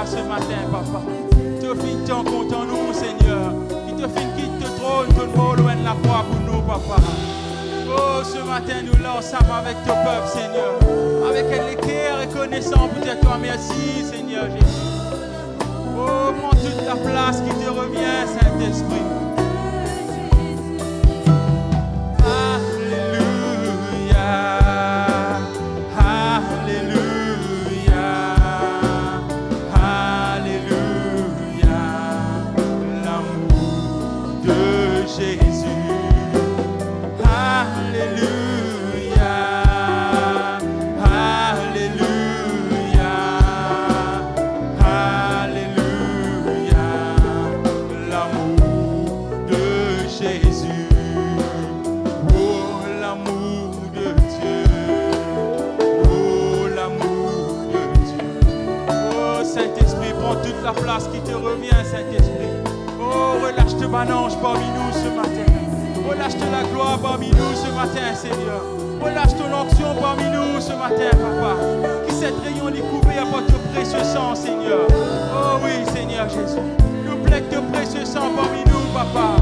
là ce matin, papa. Te fin ton compte en nous, Seigneur. Qui te fin quitte te trône, te mot loin de la croix pour nous, papa. Oh, ce matin, nous là ensemble avec ton peuple, Seigneur. Avec l'équerre reconnaissant pour dire toi merci, Seigneur Jésus. Oh, prends toute la place qui te revient, Saint-Esprit. La place qui te revient, Saint-Esprit. Oh, relâche-te Banange parmi nous ce matin. Relâche-te la gloire parmi nous ce matin, Seigneur. Relâche ton onction parmi nous ce matin, Papa. Qui cette rayon les couvert par ton précieux sang, Seigneur. Oh oui, Seigneur Jésus. Nous plaît ton précieux sang parmi nous, Papa.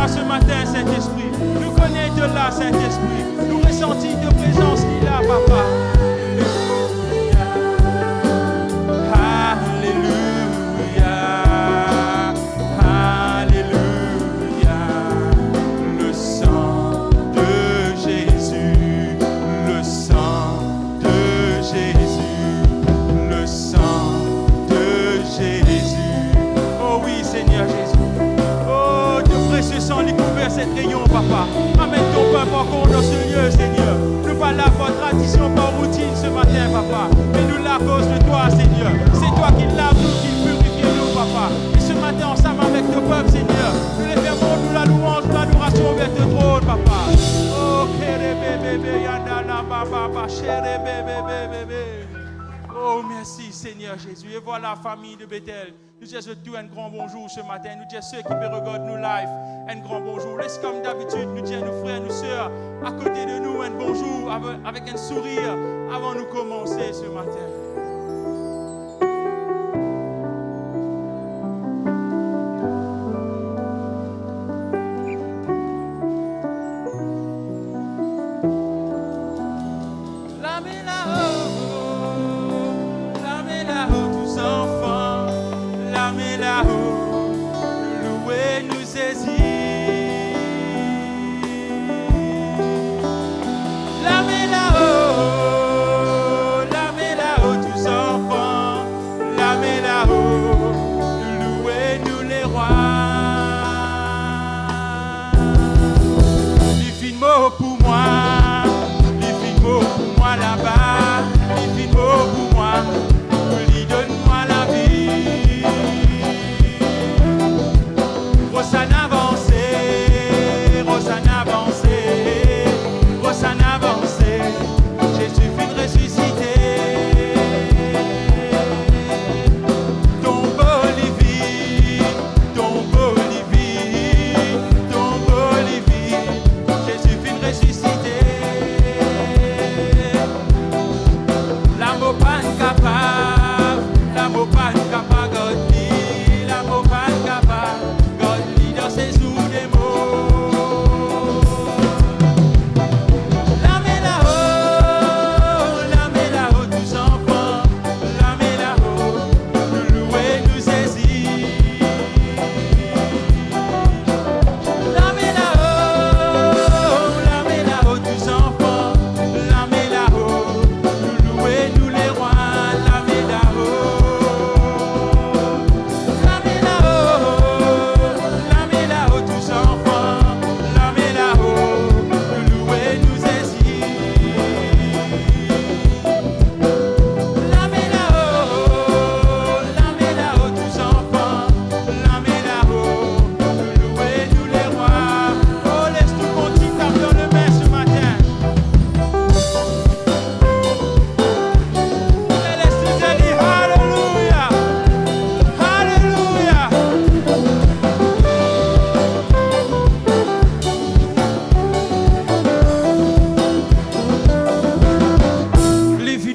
Ce matin, Saint-Esprit, nous connaissons là, Saint-Esprit, nous ressentons ta présence là, Papa. Alléluia, Alléluia, le sang de Jésus, le sang de Jésus, le sang de Jésus. Oh oui, Seigneur Jésus. Précieux sang, les couvert cette rayon, Papa. Amène ton peuple encore dans ce lieu, Seigneur. Nous pas là par tradition, par routine ce matin, Papa. Mais nous là à cause de toi, Seigneur. C'est toi qui lave nous, qui purifie nous, Papa. Et ce matin, ensemble avec ton peuple, Seigneur, nous les fermons, nous la louange, l'adoration vers ton trône, Papa. Oh, bébé, yanda la baba, chéri, bébé. Oh, merci, Seigneur Jésus. Et voilà, famille de Bethel. Nous disons tout un grand bonjour ce matin. Nous disons ceux qui me regardent nous live, un grand bonjour. Laisse comme d'habitude, nous disons nos frères, nos sœurs, à côté de nous, un bonjour avec un sourire avant de commencer ce matin. La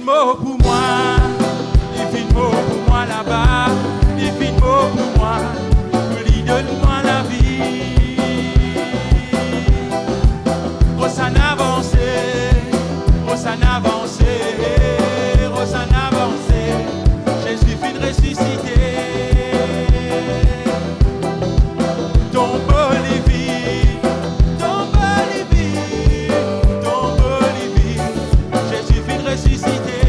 mot pour moi, divin mot pour moi là-bas, divin mot pour moi, lui donne-moi la vie. Rosanna avancée, Rosanna avancée, Rosanna avancée, Jésus vient ressusciter. Tombe Olivier, tombe Olivier, tombe Olivier, Jésus vient ressusciter.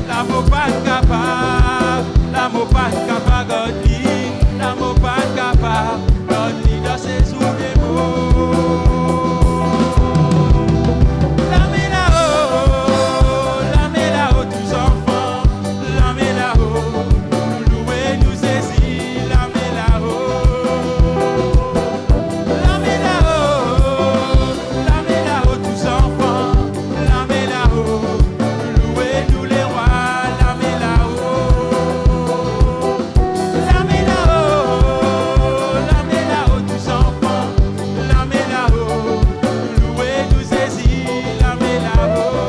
L'amour pas capable, l'amour pas capable, Godly, l'amour pas capable, Godly dans ses jours des mots. La main là-haut, tous enfants, la main là-haut, nous louer, nous saisir, la main là-haut, tous enfants, la main là-haut, nous louer, nous les rois, la main là-haut, tous enfants, la main là-haut, nous louer, nous saisir, la main là-haut,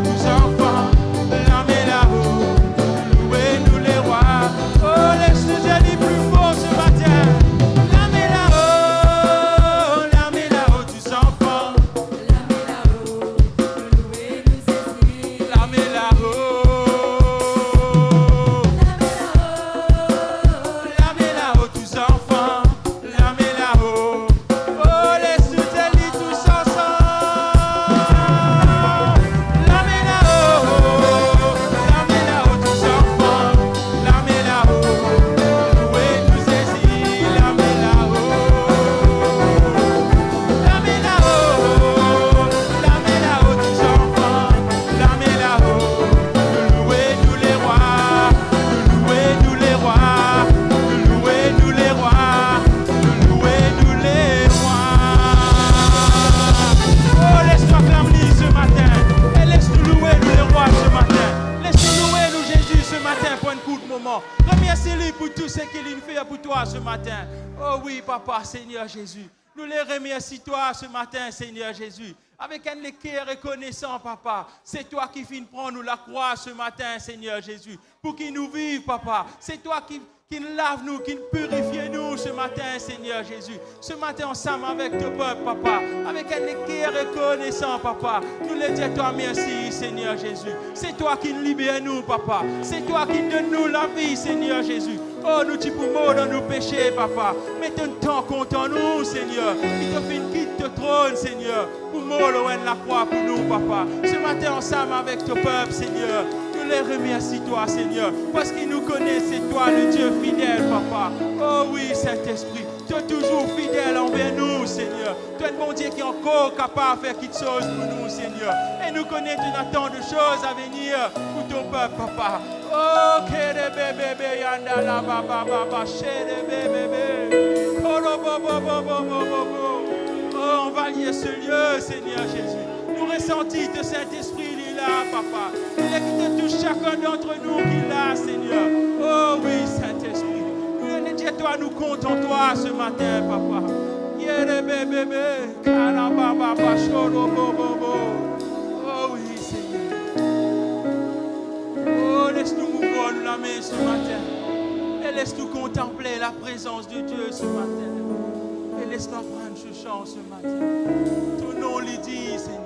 tous enfants, la main là-haut, nous louer, nous les rois. Oh, laisse-nous aller plus fort ce matin. La main là-haut, tous enfants, la main là-haut, tous enfants, la main là-haut. Oh, laisse-nous aller tous ensemble. La main là-haut, tous enfants, la main là-haut, louer, nous saisir, la main là-haut, tous enfants, la main là-haut, louer, nous les rois, louer, nous les rois, louer, nous les rois, louer, nous les rois. Oh, laisse-toi acclamer ce matin, et laisse-nous louer, nous les rois ce matin. Laisse-nous louer, nous Jésus ce matin pour un coup de moment. Remercie-lui pour tout ce qu'il fait pour toi ce matin. Oh oui, Papa, Seigneur Jésus. Nous les remercions toi ce matin, Seigneur Jésus. Avec un cœur reconnaissant, Papa. C'est toi qui viens prendre nous la croix ce matin, Seigneur Jésus. Pour qu'il nous vive, Papa. C'est toi qui nous lave nous, qui nous purifie nous ce matin, Seigneur Jésus. Ce matin, ensemble avec ton peuple, Papa. Avec un cœur reconnaissant, Papa. Nous le disons toi merci, Seigneur Jésus. C'est toi qui nous libère nous, Papa. C'est toi qui nous donne nous la vie, Seigneur Jésus. Oh, nous t'y pouvons dans nos péchés, Papa. Mais ton temps compte en nous, Seigneur. Qui te fait quitte le trône, Seigneur. Pour mourir la croix pour nous, Papa. Ce matin, ensemble avec ton peuple, Seigneur. Nous les remercions, toi, Seigneur. Parce qu'il nous connaît, c'est toi, le Dieu fidèle, Papa. Oh oui, Saint-Esprit. Tu es toujours fidèle envers nous, Seigneur. Tu es un bon Dieu qui est encore capable de faire quelque chose pour nous, Seigneur. Et nous connaissons, tu as tant de choses à venir pour ton peuple, Papa. Oh, que bébé, yanda la baba, chere bébé. Oh, on va lier ce lieu, Seigneur Jésus. Nous ressentons de Saint-Esprit, il est là, Papa. Il est qui te touche chacun d'entre nous, qui est là, Seigneur. Oh oui, Saint-Esprit. Toi, nous comptons toi ce matin, Papa. Oh oui, Seigneur. Oh, laisse-nous mouvoir la main ce matin. Et laisse-nous contempler la présence de Dieu ce matin. Et laisse-nous prendre ce chant ce matin. Ton nom lui dit, Seigneur.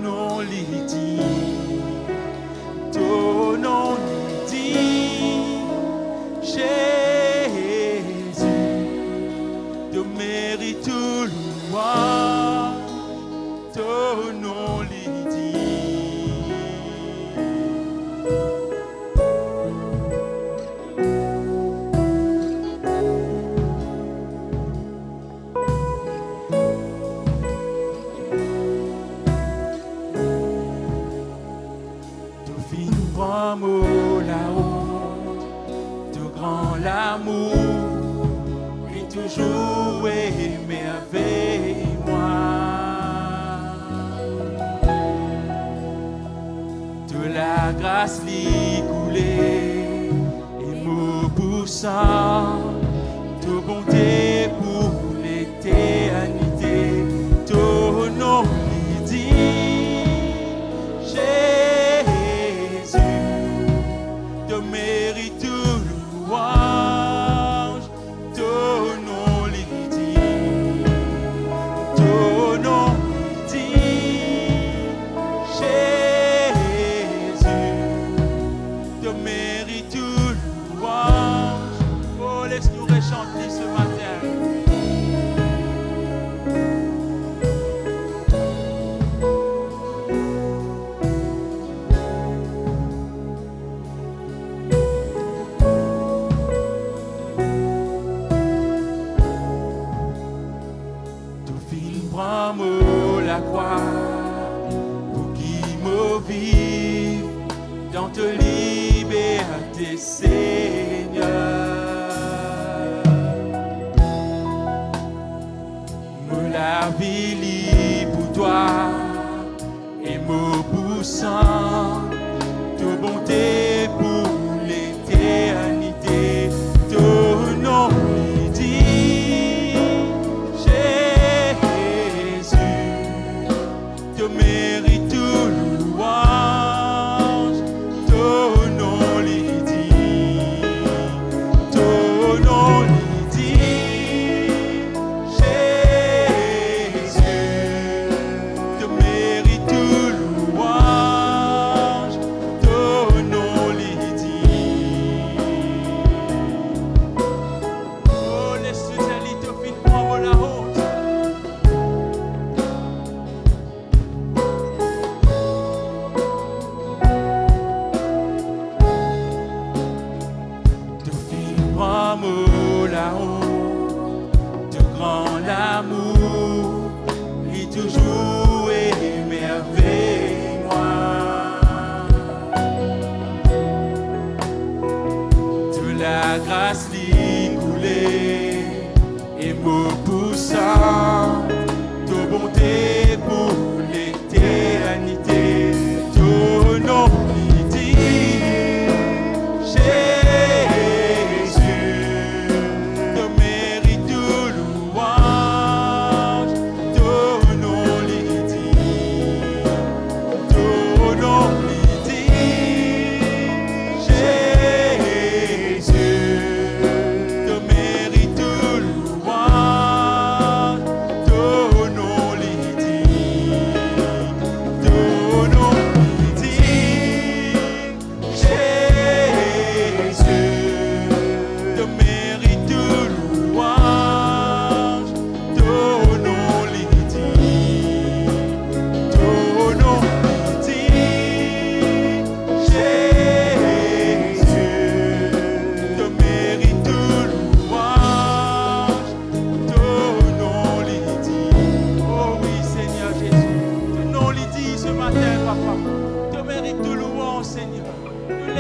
nom lui dit, ton nom lui dit, Jésus, te mérite tout louange, ton nom lui mot la honte, tout grand l'amour, et toujours aimé avec moi. De la grâce l'y couler, et mot poussant, tout bonté pour l'éternité, ton nom lui dit, mérite tout louange, ton nom lui dit, ton nom lui dit, Jésus, te mérite tout louange. Oh, laisse-nous rechanter ce matin. La croix pour qui me vive dans ta liberté, Seigneur. Me la vie pour toi et me poussant de bonté pour l'éternité, ton nom lui dit, te mérite tout louange, ton nom lui dit, ton nom lui dit, Jésus, te mérite tout louange, ton nom lui dit. Oh, laisse-nous aller te faire prendre la honte. La honte, de grand l'amour, lui toujours aimé avec moi. De la grâce lui couler et me poussant, de bonté pour l'éternité, ton nom lui dit,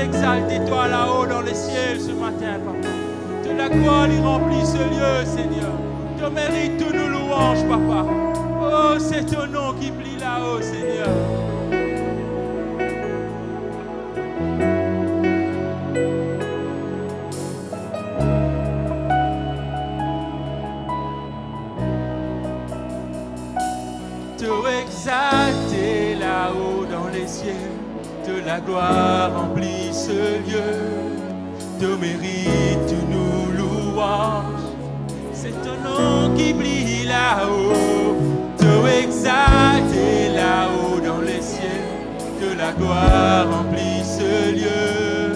exalté-toi là-haut dans les ciels ce matin, Papa. De la gloire lui remplit ce lieu, Seigneur. Tu mérites tous nos louanges, Papa. Oh, c'est ton nom qui plie là-haut, Seigneur. Te exalter là-haut dans les ciels. De la gloire remplit ce lieu, te mérite tous nos louanges. C'est ton nom qui brille là-haut, te exalter là-haut dans la gloire remplit ce lieu.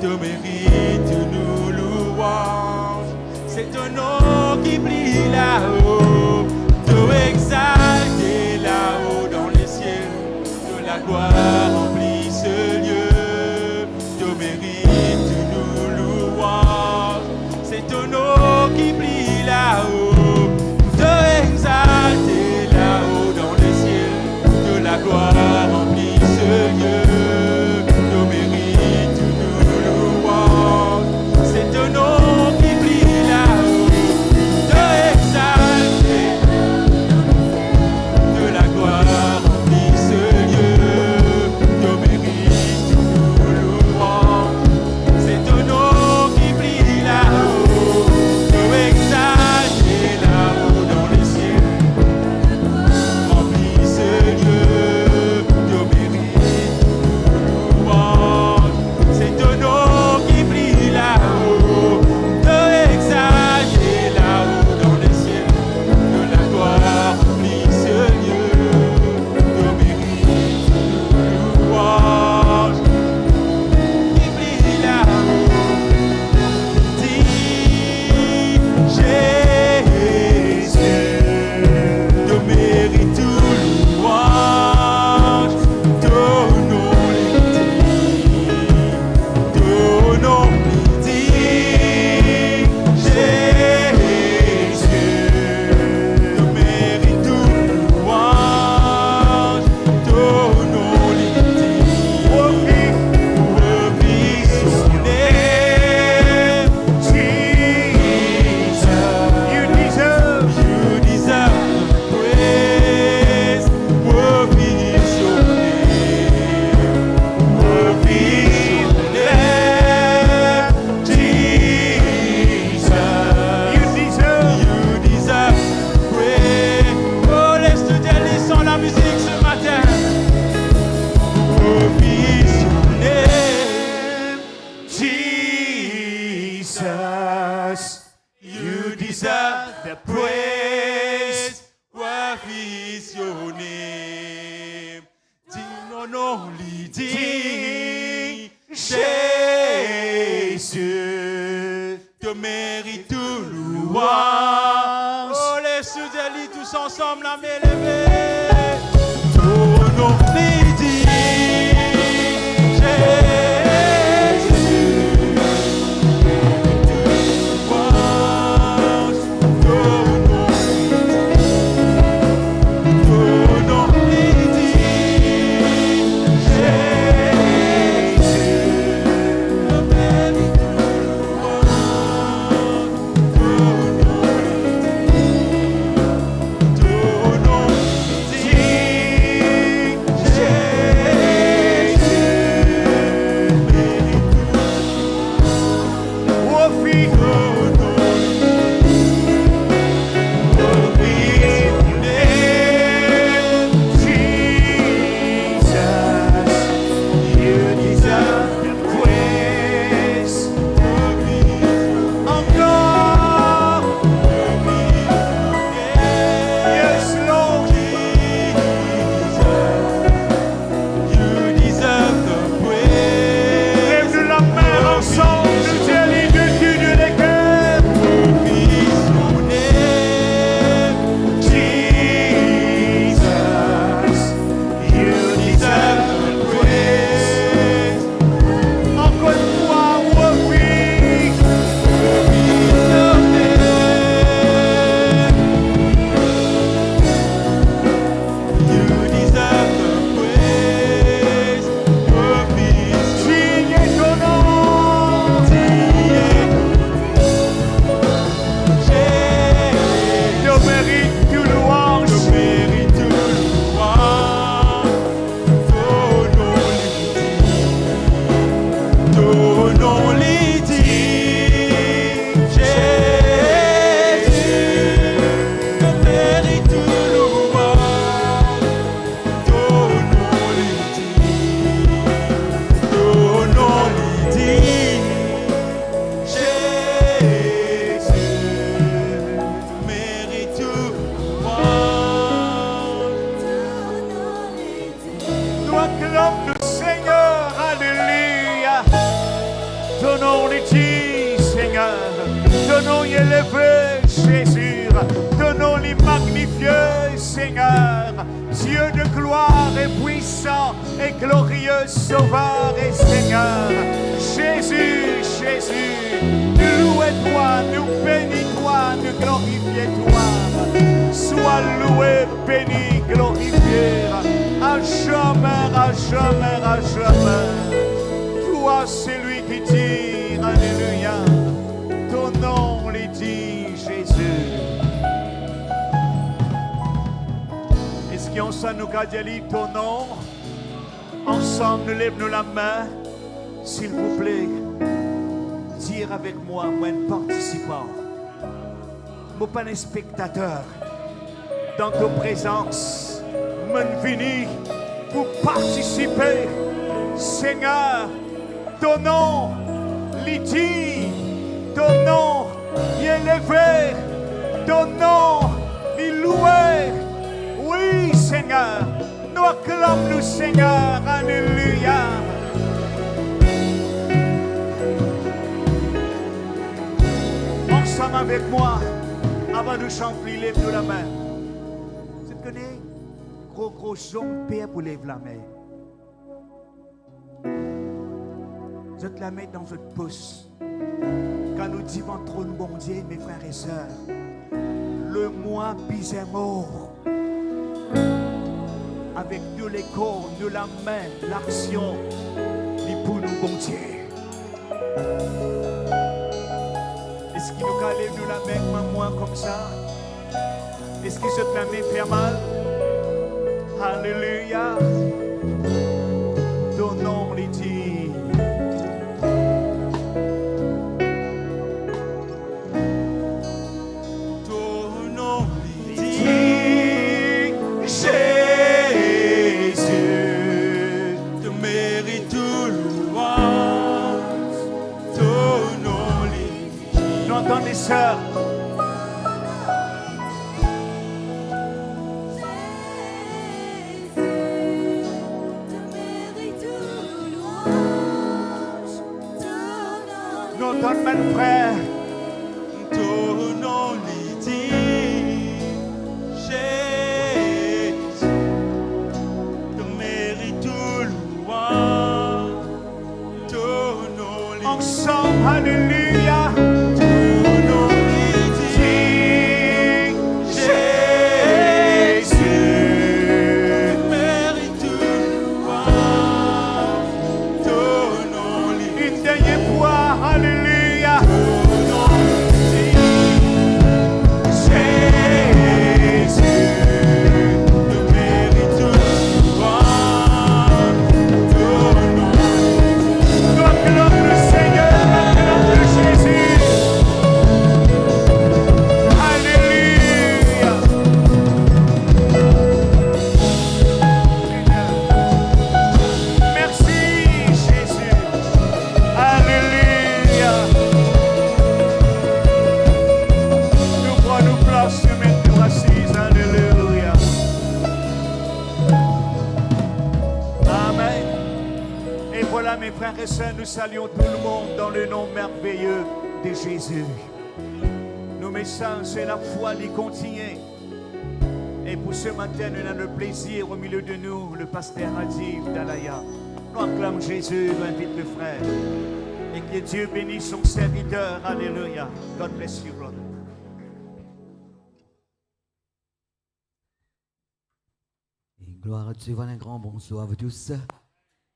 Te mérite nous louange. C'est ton nom qui brille là-haut. Te exalter là-haut dans les cieux. Que la gloire remplit ce lieu. Te mérite nous louange. C'est ton nom qui brille là-haut. Te exalter là-haut dans les cieux. Que la gloire remplit ce lieu. Te mérite nous louange. C'est ton nom qui brille là-haut. Te exalter. Que la gloire remplit ce lieu. Te mérite nous louange. C'est ton nom qui brille là-haut. Te exalter là-haut dans les cieux. Remplis ce lieu. Te mérite nous louange. C'est ton nom qui brille là-haut. Te exalter là-haut dans les cieux. Que la gloire remplit ce lieu. Te mérite nous louange. Qui brille là-haut. Dis Jésus, te mérite tout louange. Ton nom dit Jésus, te mérite tout louange. Ton nom dit revis son nez. Jesus, you deserve the praise. Revis son nez. Revis son nez. Jesus, you deserve praise. Oh, laisse-te délier sans la musique ce matin. Revis son nez. Jesus, you deserve the praise. Revis your name. Dis non, non, dis Jésus, te mérite tout louange. Oh, laisse-te délier tous ensemble, la main levée. Ton nom dit acclame le ton nom est dit, Seigneur. Ton nom est élevé, Jésus. Ton nom est magnifié, Seigneur. Dieu de gloire et puissant et glorieux, Sauveur et Seigneur. Jésus, Jésus, nous louons-toi, nous bénis-toi, nous glorifions-toi. Sois loué, béni, glorifié, à jamais, à jamais, à jamais. Toi, c'est lui qui dit, alléluia, ton nom est dit, Jésus. Est-ce qu'on s'en nous dit ton nom? Ensemble, nous lèvons la main, s'il vous plaît. Dire avec moi, moi, un participant, moi, pas un spectateur, dans ta présence, mon vini pour participer, Seigneur. Ton nom, l'idi, ton nom, il est élevé, ton nom, il loué. Oui, Seigneur, nous acclamons, Seigneur, alléluia. Ensemble avec moi, avant de chanter, lève-nous la main. Tu te connais? Gros son, père pour lever la main. Je te la mets dans votre pouce. Quand nous disons trop le bon Dieu, mes frères et sœurs, le moi pisé mort. Avec tous les corps, de la main, l'action, ni pour nous bon Dieu. Est-ce qu'il nous calait de la main, moi comme ça? Est-ce que cette la main fait mal? Alléluia. Ton nom est dit. Sœurs. Nous donne mon frère. Ton nom est dit, Jésus, tu mérites tout louange. Ton nom est dit. Ensemble, alléluia. Nous saluons tout le monde dans le nom merveilleux de Jésus. Nos messages, c'est la foi qui continue. Et pour ce matin, nous avons le plaisir au milieu de nous, le pasteur Adib Dalaya. Nous acclamons Jésus, invite le frère. Et que Dieu bénisse son serviteur. Alléluia. God bless you, brother. Et gloire à Dieu, voilà un grand bonsoir à vous tous.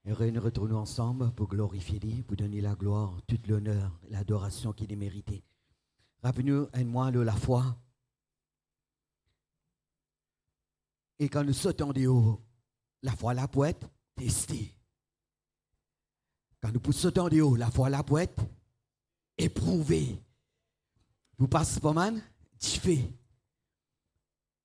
Et nous retournons ensemble pour glorifier lui, pour donner la gloire, toute l'honneur, l'adoration qu'il est mérité. Rappelez-nous, aide-moi de la foi. Et quand nous sautons de haut, la foi la peut être testée. Quand nous sautons de haut, la foi la peut être éprouvée. Vous passez pas mal, diffé.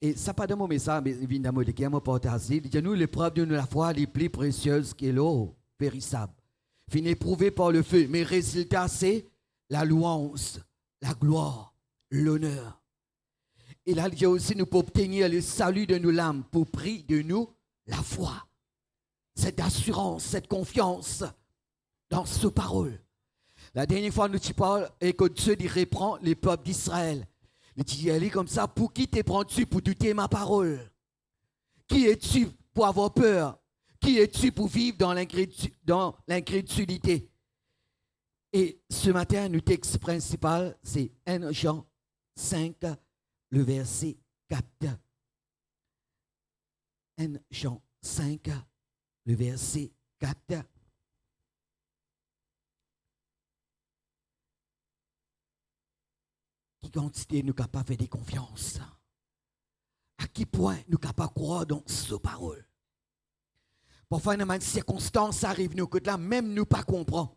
Et ça pas de mon message, mais évidemment, qui a mon partage. Dis-nous l'épreuve de la foi les plus précieuses qu'est l'eau périssable. Fin éprouvée par le feu, mais résultat, c'est la louange, la gloire, l'honneur. Et là, il y a aussi nous pour obtenir le salut de nos l'âme, pour prix de nous la foi. Cette assurance, cette confiance dans ce parole. La dernière fois, nous tu parles et que Dieu il reprend les peuples d'Israël. Il dit, allez comme ça, pour qui te prends-tu pour douter ma parole? Qui es-tu pour avoir peur? Qui es-tu pour vivre dans l'incrédulité? Et ce matin, notre texte principal, c'est 1 Jean 5, le verset 4. 1 Jean 5, le verset 4. Qui quantité nous capables de faire des confiances? À quel point nous capables de croire dans ce parole? Parfois, dans une circonstance arrive nous que là, même nous pas comprendre.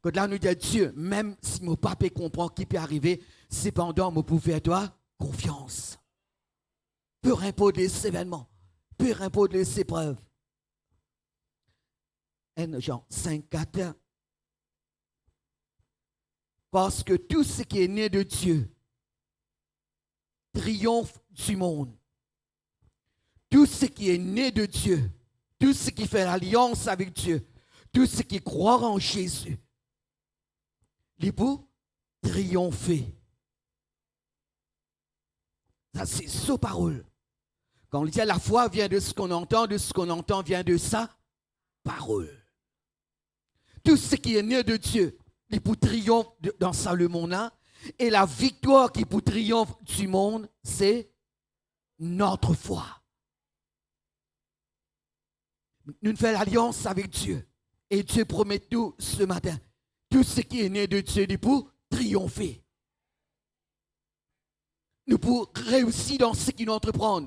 Que là, nous disons Dieu, même si mon papa comprend qui peut arriver, cependant, je peux faire toi confiance. Peu importe les événements, peu importe les épreuves. 1 Jean 5, 4. Parce que tout ce qui est né de Dieu triomphe du monde. Tout ce qui est né de Dieu, tout ce qui fait l'alliance avec Dieu, tout ce qui croit en Jésus, il peut triompher. Ça, c'est sa parole. Quand on dit la foi vient de ce qu'on entend vient de sa parole. Tout ce qui est né de Dieu, il peut triompher dans ça le monde. Et la victoire qui peut triompher du monde, c'est notre foi. Nous faisons l'alliance avec Dieu. Et Dieu promet tout ce matin. Tout ce qui est né de Dieu, il peut triompher. Nous pouvons réussir dans ce qu'il nous entreprend.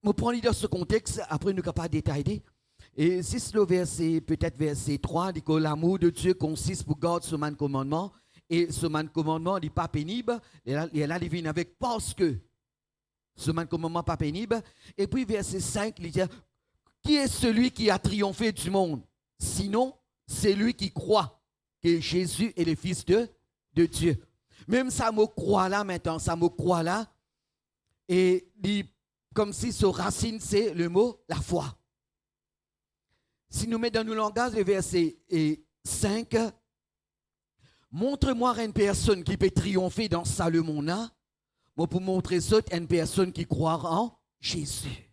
Je prends dans ce contexte, après nous ne sommes pas détaillés. Et si le verset, peut-être verset 3, dit que l'amour de Dieu consiste pour garder ce commandement. Et ce commandement n'est pas pénible. Et là, il vient avec parce que ce commandement n'est pas pénible. Et puis verset 5, il dit, qui est celui qui a triomphé du monde? Sinon, c'est lui qui croit que Jésus est le Fils de Dieu. Même ça me croit là maintenant, ça me croit là. Et dit, comme si ce racine, c'est le mot la foi. Si nous mettons dans nos langages le verset 5, montre-moi une personne qui peut triompher dans ça le monde, pour montrer ça une personne qui croit en Jésus.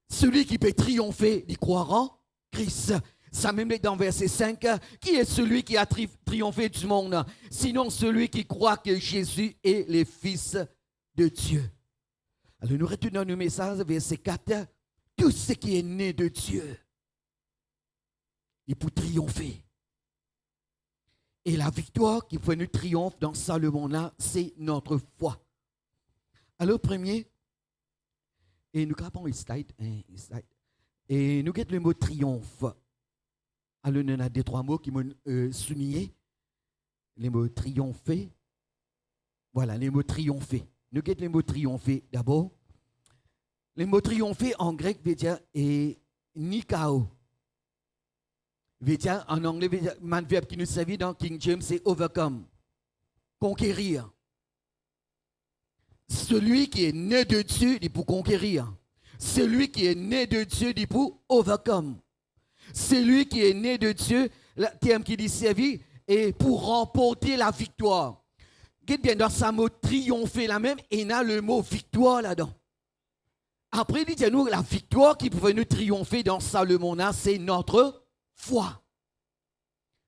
Celui qui peut triompher, il croit en Christ. Ça même dans verset 5, qui est celui qui a triomphé du monde? Sinon celui qui croit que Jésus est le Fils de Dieu. Alors nous retenons nos messages, verset 4, tout ce qui est né de Dieu, il peut triompher. Et la victoire qui fait nous triomphe dans ça le monde-là, c'est notre foi. Alors premier, et nous capons un slide, et nous guettons le mot triomphe. Alors, il y a deux, trois mots qui m'ont souligné. Les mots triompher. Voilà, les mots triompher. Nous guettons les mots triompher d'abord. Les mots triompher en grec veut dire nikao. Veut dire en anglais, veut dire, un verbe qui nous servit dans King James, c'est overcome. Conquérir. Celui qui est né de Dieu, il peut conquérir. Celui qui est né de Dieu, il peut overcome. Celui qui est né de Dieu, le terme qui dit servi, est pour remporter la victoire. Regarde bien dans sa mot triompher là même, et il y a le mot victoire là-dedans. Après, il dit nous la victoire qui pouvait nous triompher dans ça le monde, c'est notre foi.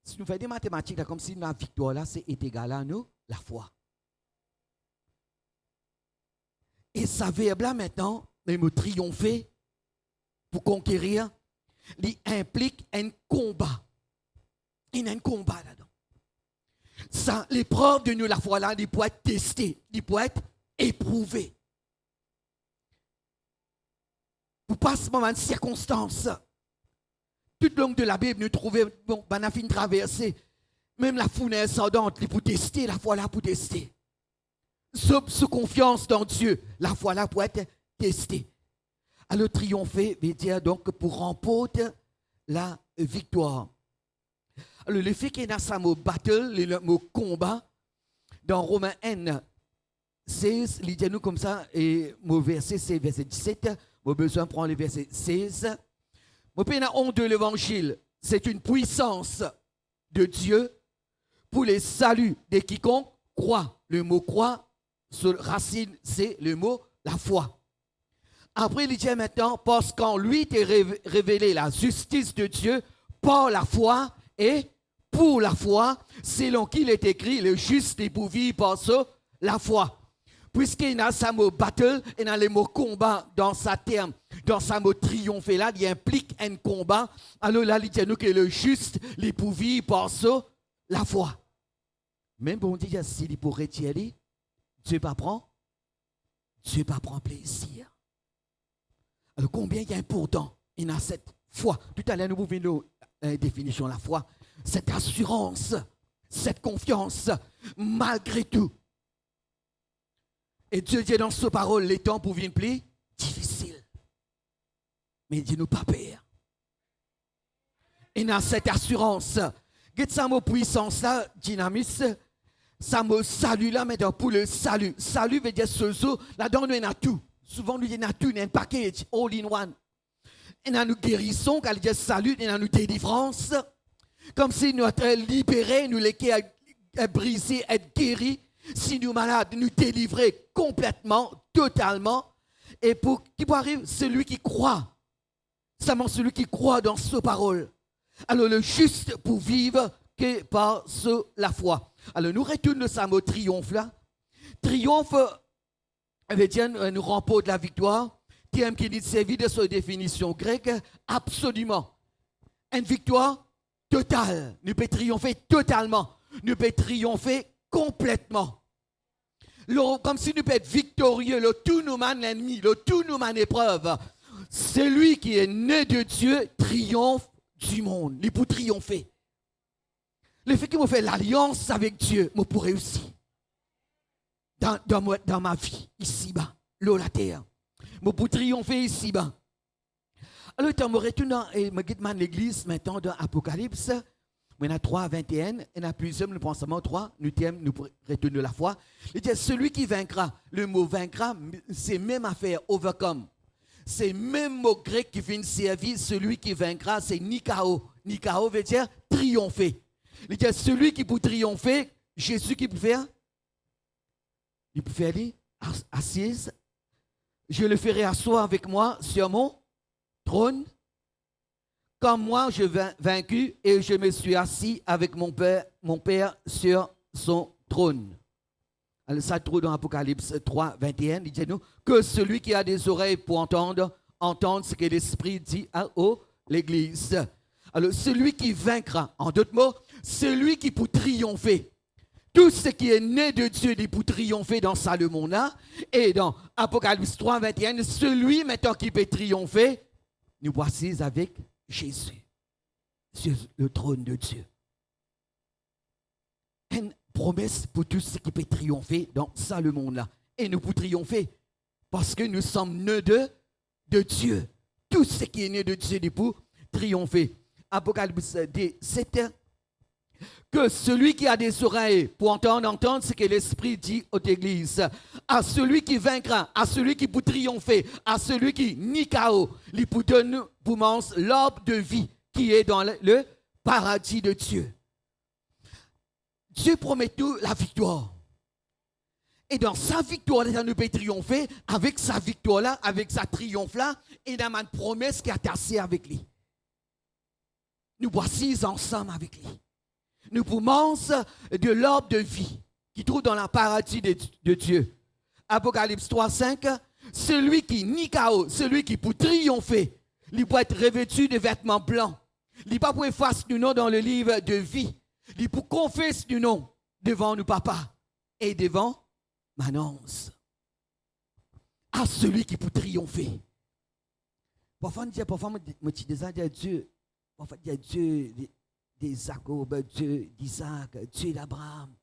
Si nous faisons des mathématiques là, comme si la victoire là, c'est égal à nous, la foi. Et ça verbe là maintenant, le mot triompher, pour conquérir, il implique un combat. Il y a un combat là-dedans. Ça, l'épreuve de nous, la foi là, il peut être testé, il peut être éprouvé. Pour pas ce moment de circonstance, tout le long de la Bible, nous trouvons, bon, on a fini de traverser, même la fournaise ardente, il peut tester, la foi là pour tester. Sous confiance dans Dieu, la foi là pour être testée. Alors, triompher veut dire donc pour remporter la victoire. Alors, le fait qu'il y a ce mot battle, le mot combat, dans Romains 1, 16, il dit nous comme ça, et mon verset, c'est verset 17, mon besoin de prendre le verset 16. Mon pays n'a honte de l'évangile, c'est une puissance de Dieu pour le salut de quiconque croit. Le mot croit, racine, c'est le mot la foi. Après, il dit maintenant, parce qu'en lui t'est révélé la justice de Dieu par la foi et pour la foi, selon qu'il est écrit, le juste est pour vivre par la foi. Puisqu'il y a ce mot battle, il y a le mot combat dans sa terme, dans sa mot triompher là, il implique un combat. Alors là, il dit nous que le juste est pour vivre par la foi. Même bon Dieu, s'il pourrait tirer, Dieu pas prend plaisir. Alors combien il est important, il y a cette foi. Tout à l'heure, nous pouvons la définition de la foi. Cette assurance, cette confiance, malgré tout. Et Dieu dit dans sa parole, les temps pour venir plus difficiles. Mais il dit nous pas peur. Il y a cette assurance. Qu'est-ce que mot puissance là, dynamisme, ça me salut là, mais pour le salut. Salut veut dire ce jour, là-dedans nous avons tout. Souvent nous avons tout, nous avons un package, all in one. Il y a nous guérissons, quand il dit salut, il y a nous délivrance. Comme si nous étions libérés, nous l'étions brisés, être guéris. Si nous malades, nous délivrer complètement, totalement. Et pour qui peut arriver, celui qui croit. Seulement celui qui croit dans sa parole. Alors le juste pour vivre que par la foi. Alors nous retournons ce mot triomphe là. Triomphe veut dire nous remporte la victoire. Thème qui dit servir de sa définition grecque, absolument. Une victoire totale. Nous pouvons triompher totalement. Nous pouvons triompher complètement. Comme si nous pouvons être victorieux, le tout nous mène l'ennemi, le tout nous mène l'épreuve. Celui qui est né de Dieu triomphe du monde. Il peut triompher. Le fait qu'il me fait l'alliance avec Dieu, je pourrais aussi. Dans ma vie, ici-bas, là, la terre. Je peux triompher ici-bas. Alors, je me retourne et je guide l'église maintenant dans Apocalypse. Il y en a 3 à 21, il y en a plusieurs, nous pensons 3, nous retournons la foi. Il dit, celui qui vaincra, le mot vaincra, c'est même affaire, overcome. C'est le même mot grec qui vient servir, celui qui vaincra, c'est nikao. Nikao veut dire triompher. Il dit, celui qui peut triompher, Jésus qui peut faire? Il peut faire, assise. Je le ferai asseoir avec moi sur mon trône. Comme moi, je vaincu et je me suis assis avec mon Père sur son trône. Alors, ça trouve dans Apocalypse 3, 21. Il dit nous que celui qui a des oreilles pour entendre ce que l'Esprit dit à l'Église. Alors, celui qui vaincra, en d'autres mots, celui qui peut triompher. Tout ce qui est né de Dieu, il peut triompher dans ça, le monde-là. Et dans Apocalypse 3, 21, celui maintenant qui peut triompher, nous voici avec Jésus sur le trône de Dieu. Une promesse pour tout ce qui peut triompher dans ça, le monde-là. Et nous pouvons triompher parce que nous sommes nés de Dieu. Tout ce qui est né de Dieu, nous pouvons triompher. Apocalypse 7, que celui qui a des oreilles pour entendre ce que l'Esprit dit aux églises, à celui qui vaincra, à celui qui peut triompher, à celui qui nikao, il peut donner pour manger l'arbre de vie qui est dans le paradis de Dieu. Dieu promet tout la victoire. Et dans sa victoire, nous pouvons triompher. Avec sa victoire-là, avec sa triomphe-là, il y a une promesse qui est attachée avec lui. Nous voici ensemble avec lui. Nous pouvons manger de l'arbre de vie qui trouve dans le paradis de Dieu. Apocalypse 3, 5. Celui qui nikao, celui qui peut triompher, il peut être revêtu de vêtements blancs. Il peut pas effacer nous nom dans le livre de vie. Il peut confesser nous nom devant nous papa et devant Manance. À celui qui peut triompher. Parfois, je dis à Dieu, parfois, il y a Dieu des Jacob, Dieu d'Isaac, Dieu d'Abraham.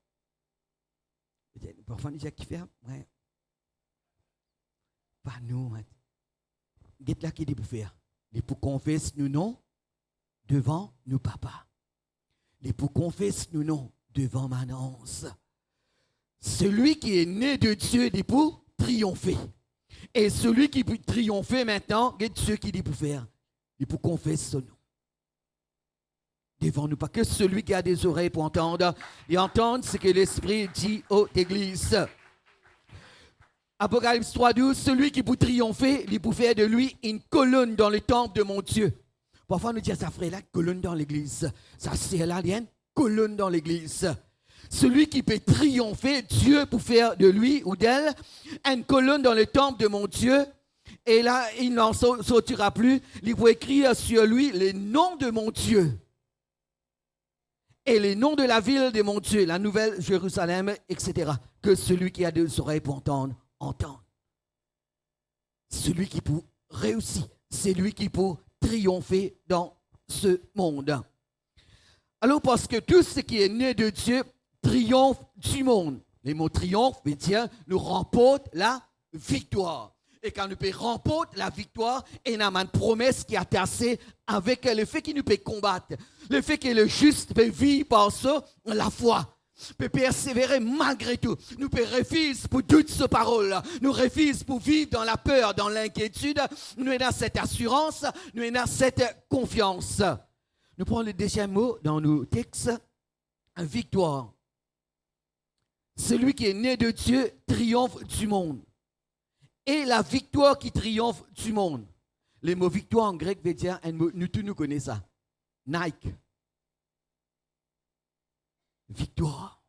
Parfois, il y a qui fait, ouais. Pas nous. Qu'est-ce là qu'il peut faire? Il peut confesser nous non devant nos papas. Il peut confesser nous non devant Manance. Celui qui est né de Dieu, il peut triompher. Et celui qui peut triompher maintenant, qu'est-ce Dieu qui peut faire? Il peut confesser son nom. devant nous. Pas que celui qui a des oreilles pour entendre et entendre ce que l'Esprit dit aux églises. Apocalypse 3:12, celui qui pour triompher, il pour faire de lui une colonne dans le temple de mon Dieu. Parfois, on nous dit, ça ferait la colonne dans l'église. Ça, c'est là, il y a une colonne dans l'église. Celui qui peut triompher, Dieu pour faire de lui ou d'elle une colonne dans le temple de mon Dieu. Et là, il n'en sortira plus. Il faut écrire sur lui les noms de mon Dieu. Et les noms de la ville de mon Dieu, la nouvelle Jérusalem, etc. Que celui qui a deux oreilles pour entendre, entende. Celui qui peut réussir, c'est lui qui peut triompher dans ce monde. Alors, parce que tout ce qui est né de Dieu triomphe du monde. Les mots triomphe veut dire nous remporte la victoire. Et quand nous pouvons remporter la victoire, il y a une promesse qui est attachée avec le fait qu'il nous peut combattre. Le fait que le juste peut vivre par ça, la foi. Peut persévérer malgré tout. Nous peut refuser pour toutes ces paroles. Nous refusons pour vivre dans la peur, dans l'inquiétude. Nous avons cette assurance, nous avons cette confiance. Nous prenons le deuxième mot dans nos textes, victoire. Celui qui est né de Dieu triomphe du monde. Et la victoire qui triomphe du monde. Le mot victoire en grec veut dire, nous tous nous connaissons ça. Nike. Victoire.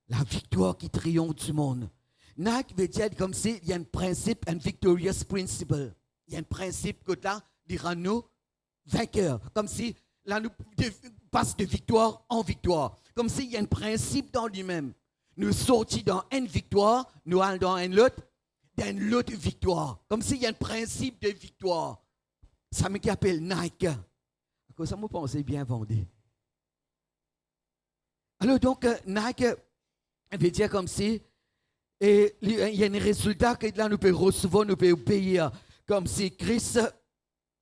La victoire qui triomphe du monde. Nike veut dire comme si il y a un principe, un victorious principle. Il y a un principe que là, il rend nous vainqueurs. Comme si là, nous passons de victoire en victoire. Comme s'il y a un principe dans lui-même. Nous sortons dans une victoire, nous allons dans une autre. Dans l'autre victoire. Comme s'il y a un principe de victoire. Ça me appelle Nike. Ça me pensait bien vendu. Alors donc, Nike veut dire comme si il y a un résultat que là nous pouvons recevoir, nous pouvons payer. Comme si Christ,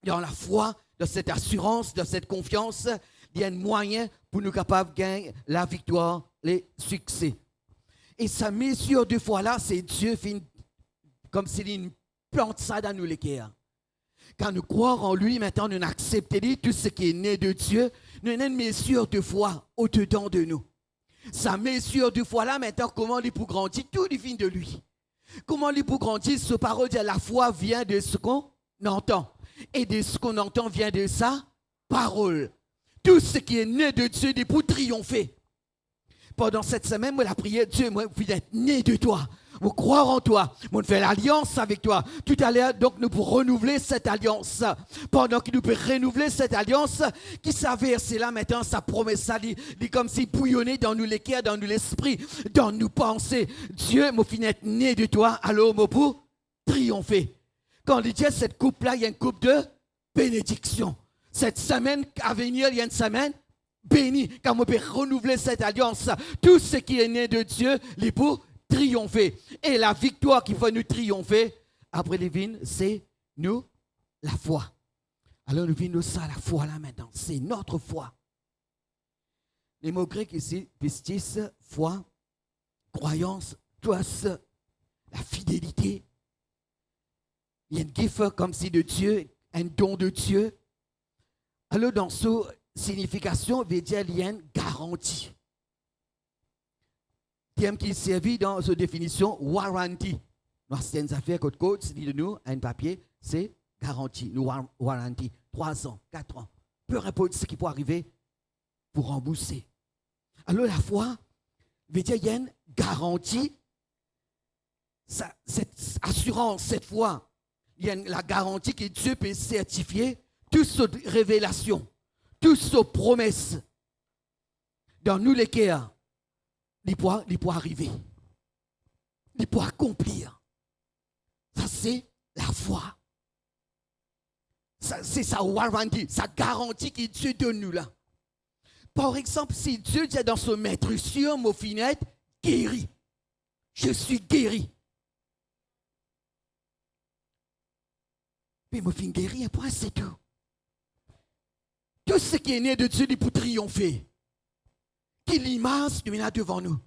dans la foi, dans cette assurance, dans cette confiance, il y a un moyen pour nous capables de gagner la victoire, les succès. Et sa mesure de foi là, c'est Dieu fait comme s'il plante ça dans nous les cœurs. Quand nous croyons en lui, maintenant nous acceptons tout ce qui est né de Dieu, nous avons une mesure de foi au-dedans de nous. Sa mesure de foi là, maintenant, comment il peut grandir? Tout vient de lui. Comment il peut grandir? Ce parole de la foi vient de ce qu'on entend. Et de ce qu'on entend vient de sa parole. Tout ce qui est né de Dieu, il peut triompher. Pendant cette semaine, moi, la prière, Dieu, moi, vous êtes né de toi. Vous croire en toi. Vous fait l'alliance avec toi. Tout à l'heure, donc, nous pouvons renouveler cette alliance. Pendant que nous pouvons renouveler cette alliance, qui s'avère, c'est là maintenant, sa promesse, ça dit comme si bouillonnait dans nous les cœurs, dans nous l'esprit, dans nous pensées. Dieu, mon fin est né de toi, alors, mon pour triompher. Quand il dit cette coupe-là, il y a une coupe de bénédiction. Cette semaine à venir, il y a une semaine bénie. Quand on peut renouveler cette alliance, tout ce qui est né de Dieu, il pour triompher. Et la victoire qui va nous triompher, après les vignes, c'est nous, la foi. Alors nous venons ça, la foi là maintenant. C'est notre foi. Les mots grecs ici, pistis, foi, croyance, trust, la fidélité. Il y a une gift comme si de Dieu, un don de Dieu. Alors dans cette signification, veut dire il y a une garantie. Terme qui servi dans cette définition, warranty. Dans certaines affaires, code, c'est dit de nous, un papier, c'est garantie. Nous, warranty, 3 ans, 4 ans. Peu importe ce qui peut arriver pour rembourser. Alors la foi, veut dire il y a une garantie. Cette assurance, cette foi, il y a la garantie que Dieu peut certifier toutes ces révélations, toutes ces promesses dans nous les cœurs. Il peut arriver. Il peut accomplir. Ça, c'est la foi. C'est sa warranty, sa garantie que Dieu donne nous là. Par exemple, si Dieu dit dans ce maître sur mon finette, guéri. Je suis guéri. Mais mon fin guéri, après c'est tout. Tout ce qui est né de Dieu, il peut triompher. Quelle image nous a devant nous?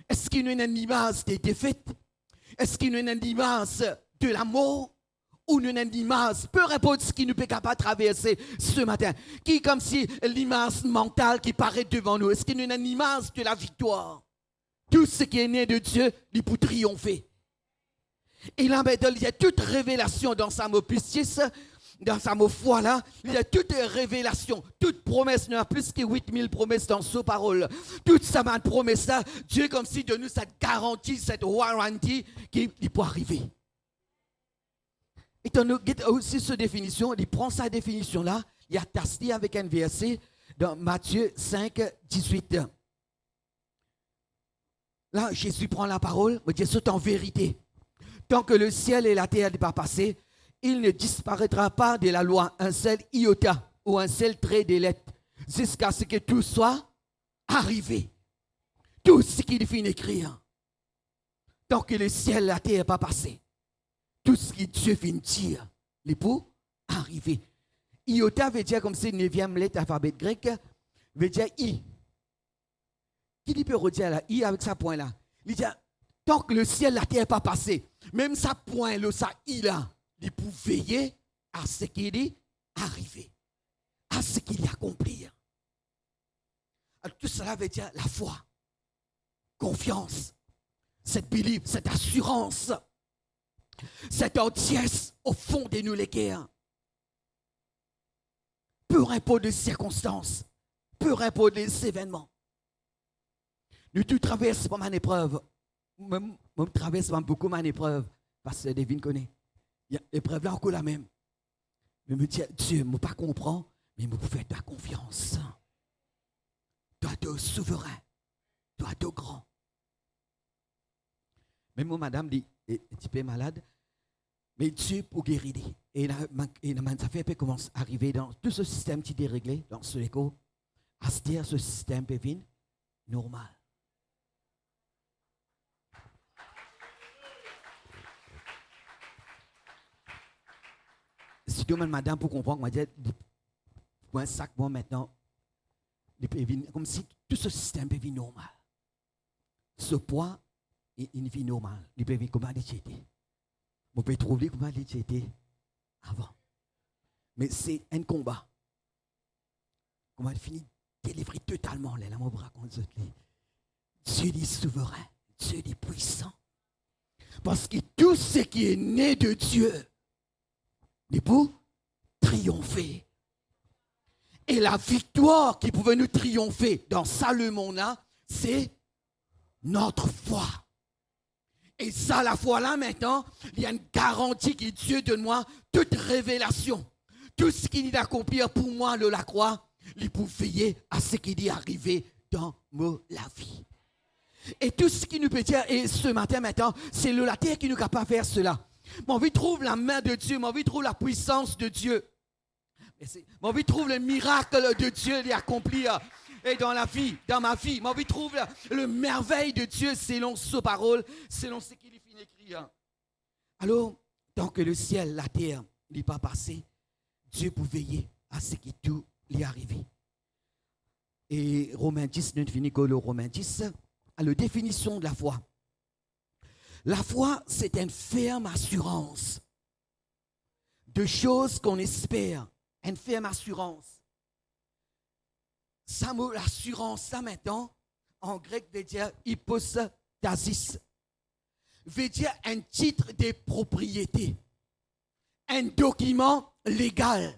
Est-ce qu'il y a une image des défaites? Est-ce qu'il y a une image de la mort? ou une image, peu importe ce qui nous peut pas traverser ce matin, qui est comme si l'image mentale qui paraît devant nous, est-ce qu'il y a une image de la victoire? Tout ce qui est né de Dieu, il peut triompher. Et là, il y a toute révélation dans sa mot justice, dans sa mot foi là, il y a toute révélation, toute promesse, il y a plus que 8000 promesses dans sa parole. Toute sa promesse là, Dieu comme si de nous cette garantie, cette warranty qui peut arriver. Et on a aussi cette définition, il prend sa définition là, il a tasté avec un verset dans Matthieu 5, 18. Là, Jésus prend la parole, il dit c'est en vérité. Tant que le ciel et la terre ne sont pas passés, il ne disparaîtra pas de la loi un seul iota ou un seul trait de lettre, jusqu'à ce que tout soit arrivé. Tout ce qu'il finit d'écrire. Tant que le ciel et la terre ne sont pas passés, tout ce que Dieu finit de dire, il peut arriver. Iota veut dire comme c'est une 9e lettre alphabet grec, veut dire I. Qui peut redire la I avec sa point là? Il dit, tant que le ciel et la terre n'est pas passé, même sa point là, sa I là, il peut veiller à ce qu'il est arrivé, à ce qu'il y accomplit. Alors, tout cela veut dire la foi, confiance, cette belief, cette assurance, cette entièreté au fond de nous les cœurs. Peu importe les circonstances, peu importe les événements. Nous tous traversons pas mon épreuve. Même traverse beaucoup mon épreuve. Parce que Devine connaît. L'épreuve là encore la même. Mais me dit, Dieu, ne pas comprend, mais me fait ta confiance. Toi, tu es souverain. Toi, tu es grand. Même moi, madame dit, tu es malade, mais Dieu pour guérir. Et ça fait commence à arriver dans tout ce système qui est déréglé, dans ce écho, à se dire ce système peut venir normal. Si tu demandes madame pour comprendre, moi, je dis, un sac, moi, maintenant, comme si tout ce système peut venir normal. Ce poids, une vie normale. Il peut venir comment il était. On peut trouver comment il était avant. Mais c'est un combat. Comment il finit délivrer totalement. Là, on raconte Dieu est souverain. Dieu est puissant. Parce que tout ce qui est né de Dieu, il peut triompher. Et la victoire qui pouvait nous triompher dans Salomon-là, c'est notre foi. Et ça, la foi là maintenant, il y a une garantie que Dieu donne moi toute révélation. Tout ce qu'il a accompli pour moi de la croix, il peut veiller à ce qui est arrivé dans la vie. Et tout ce qui nous peut dire, et ce matin maintenant, c'est la terre qui nous est capable de faire cela. Mon vie trouve la main de Dieu, mon vie trouve la puissance de Dieu. Mon vie trouve le miracle de Dieu qui accompli et dans la vie, dans ma vie. Mon vie trouve le merveille de Dieu selon sa parole, selon ce qu'il finit d'écrire. Alors, tant que le ciel, la terre n'est pas passé, Dieu peut veiller à ce qui tout lui est arrivé. Et Romains 10, nous finissons que le Romains 10, à la définition de la foi. La foi, c'est une ferme assurance de choses qu'on espère. Une ferme assurance. Ça mot l'assurance, ça maintenant, en grec veut dire hypostasis. Veut dire un titre de propriété. Un document légal.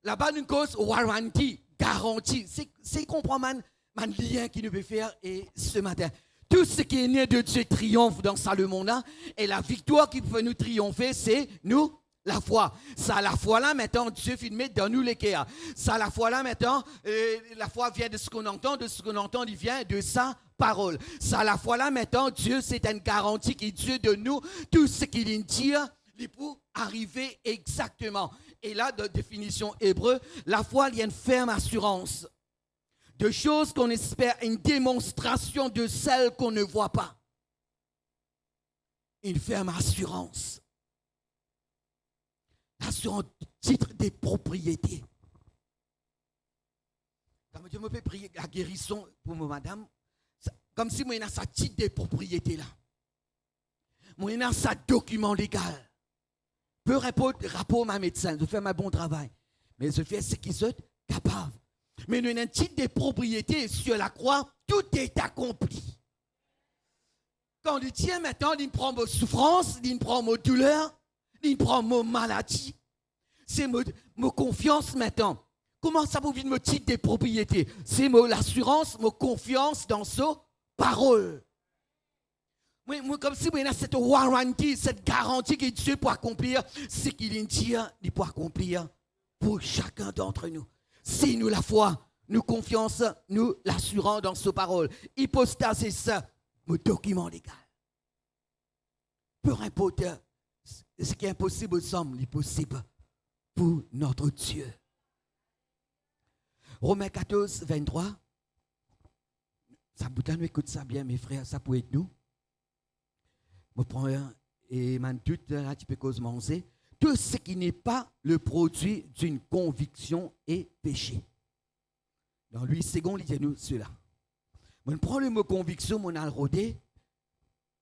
Là-bas, une cause warranty, garantie. C'est comprendre man lien qui nous peut faire et ce matin. Tout ce qui est né de Dieu triomphe dans Salomon-là. Et la victoire qui peut nous triompher, c'est nous, la foi. Ça, la foi là, maintenant, Dieu filme dans nous les cœurs. Ça, la foi là, maintenant, la foi vient de ce qu'on entend, il vient de sa parole. Ça, la foi là, maintenant, Dieu, c'est une garantie qui Dieu de nous, tout ce qu'il dit, il peut arriver exactement. Et là, de définition hébreu, la foi, il y a une ferme assurance de choses qu'on espère, une démonstration de celles qu'on ne voit pas. Une ferme assurance. Assurance titre des propriétés. Comme je me fais prier la guérison pour ma madame, comme si moi j'ai sa titre des propriétés là. Moi j'ai sa document légal. peu importe rapport à médecin, je fais mon bon travail. Mais je fais ce qui est capable. Mais nous avons un titre de propriété sur la croix, tout est accompli. Quand il tient maintenant, il prend vos souffrances, il prend vos douleurs, il prend vos maladies. C'est ma confiance maintenant. Comment ça vous vient me titre de propriété? C'est l'assurance, ma confiance dans sa parole. Moi, comme si vous avez cette warranty, cette garantie que Dieu peut accomplir ce qu'il dit, il peut accomplir pour chacun d'entre nous. Si nous la foi, nous confiance, nous l'assurons dans sa parole. Hypostase, c'est ça, mon document légal. Peu importe ce qui est impossible aux hommes, il est possible pour notre Dieu. Romains 14, 23. Ça vous donne, écoute ça bien, mes frères, ça peut être nous. Je prends un et man tout là, tu peux cause manger. Tout ce qui n'est pas le produit d'une conviction est péché. Dans 8 secondes, il dit nous cela. Je prends le mot conviction, mon alrodé,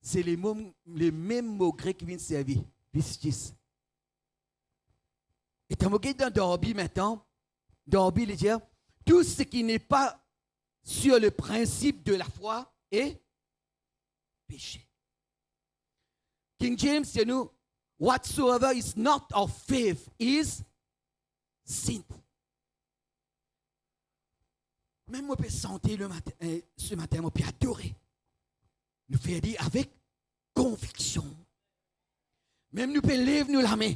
c'est les mêmes mots grecs qui viennent servir. Pistis. Et tu as dans Dorby maintenant, Dorby, il dit tout ce qui n'est pas sur le principe de la foi est péché. King James, dit nous, whatsoever is not of faith is sin. Même moi, je peux sentir ce matin, je peux adorer. Nous faisons dire avec conviction. Même nous pouvons lever nous la main.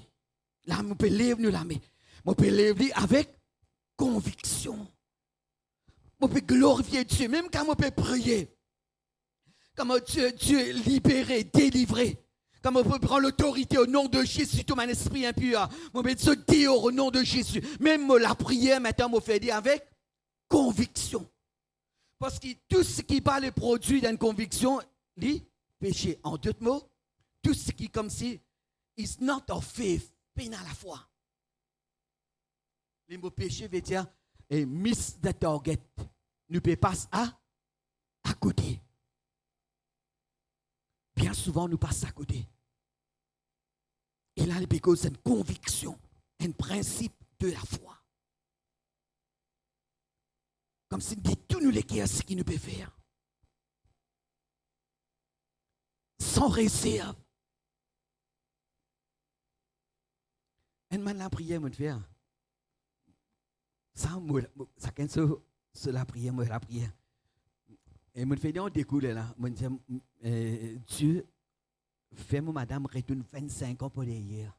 Là, nous pouvons lever nous la main. Je peux lever avec conviction. Je peux glorifier Dieu, même quand je peux prier. Comment Dieu est libéré, délivré. Comment on peut prendre l'autorité au nom de Jésus, tout mon esprit impur. Je peux se dire au nom de Jésus. Même la prière, maintenant, je fais dire avec conviction. Parce que tout ce qui parle le produit d'une conviction, c'est péché. En d'autres mots, tout ce qui, comme si, is not of faith, peine à la foi. Les mots péché veut dire, miss the target. Nous ne passons à côté. Bien souvent, nous passons à côté. Et là, il y a une conviction, un principe de la foi. Comme si dit tout nous l'équerre ce qu'il nous peut faire. Sans réserve. Un man la prière, mon frère. Ça, c'est la prière, moi, la prière. Et mon frère, on découle là. Mon Dieu, fais-moi, madame, retourne 25 ans pour hier.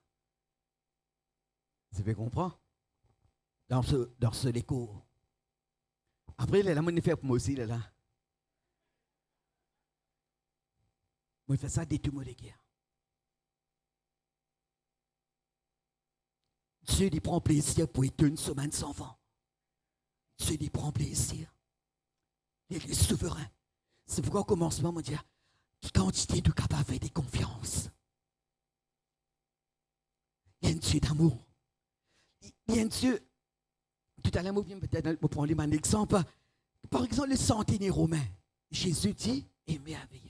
Vous pouvez comprendre? Dans ce décours. Après, là, je fais pour moi aussi, là. Je fais ça des tout mots de guerre. Dieu il prend plaisir pour éteindre une semaine sans vent. Dieu il prend plaisir. Il est souverain. C'est pourquoi au commencement, on dit, quantité de capable de confiance. Il y a un Dieu d'amour. Il y a un Dieu. Tout à l'heure, je viens peut-être pour prendre un exemple. Par exemple, le centenaire romain. Jésus dit, est merveilleux.